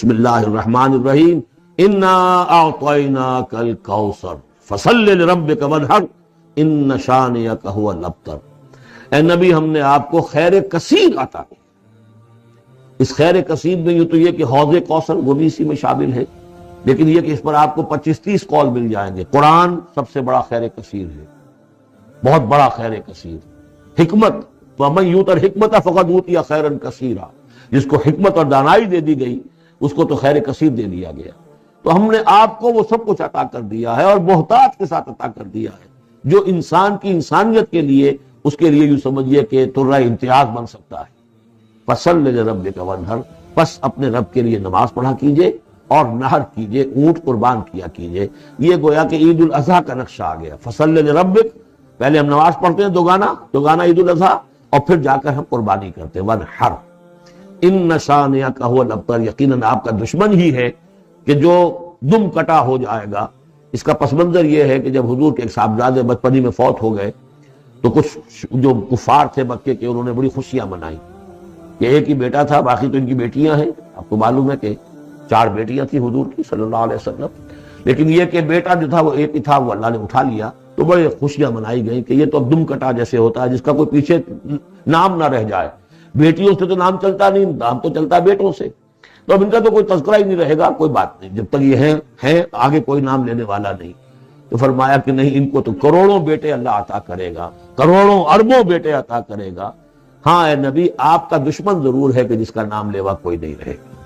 بسم اللہ الرحمن الرحیم انا اعطیناک الکوثر فصل لربک وانحر ان شانئک هو الابتر۔ اے نبی ہم نے آپ کو خیر کثیر عطا کی۔ اس خیر کثیر میں یہ تو یہ کہ حوض کوثر وہ بھی اسی میں شامل ہے، لیکن یہ کہ اس پر آپ کو 25-30 قول مل جائیں گے۔ قرآن سب سے بڑا خیر کثیر ہے، بہت بڑا خیر کثیر۔ حکمت، وَمَن یُؤْتَ الْحِکْمَةَ فَقَدْ أُوتِیَ خَیْرًا کَثِیرًا، جس کو حکمت اور دانائی دے دی گئی اس کو تو خیر کثیر دے دیا گیا۔ تو ہم نے آپ کو وہ سب کچھ عطا کر دیا ہے اور محتاط کے ساتھ عطا کر دیا ہے، جو انسان کی انسانیت کے لیے، اس کے لیے یوں سمجھیے کہ ترہ امتیاز بن سکتا ہے۔ فَصَلِّ لِرَبِّكَ وَانْحَرْ، بس اپنے رب کے لیے نماز پڑھا کیجئے اور نحر کیجئے، اونٹ قربان کیا کیجئے۔ یہ گویا کہ عید الاضحیٰ کا نقشہ آ گیا۔ فَصَلِّ لِرَبِّكَ، پہلے ہم نماز پڑھتے ہیں دوگانا عید الاضحیٰ، اور پھر جا کر ہم قربانی کرتے ہیں۔ وَانْحَرْ إِنَّ شَانِئَكَ هُوَ الْأَبْتَرُ، یقیناً آپ کا دشمن ہی ہے کہ جو دم کٹا ہو جائے گا۔ اس کا پس منظر یہ ہے کہ جب حضور کے ایک صاحبزادے بچپنی میں فوت ہو گئے تو کچھ جو کفار تھے مکے کے، انہوں نے بڑی خوشیاں منائی کہ ایک ہی بیٹا تھا، باقی تو ان کی بیٹیاں ہیں۔ آپ کو معلوم ہے کہ 4 بیٹیاں تھیں حضور کی صلی اللہ علیہ وسلم، لیکن یہ کہ بیٹا جو تھا وہ ایک ہی تھا، وہ اللہ نے اٹھا لیا۔ تو بڑے خوشیاں منائی گئیں کہ یہ تو اب دم کٹا جیسے ہوتا ہے جس کا کوئی پیچھے نام نہ رہ جائے۔ بیٹیوں سے تو نام چلتا نہیں، نام تو چلتا ہے بیٹوں سے، تو اب ان کا تو کوئی تذکرہ ہی نہیں رہے گا۔ کوئی بات نہیں، جب تک یہ ہیں آگے کوئی نام لینے والا نہیں۔ تو فرمایا کہ نہیں، ان کو تو کروڑوں بیٹے اللہ عطا کرے گا، کروڑوں اربوں بیٹے عطا کرے گا۔ ہاں اے نبی، آپ کا دشمن ضرور ہے کہ جس کا نام لیوا کوئی نہیں رہے گا۔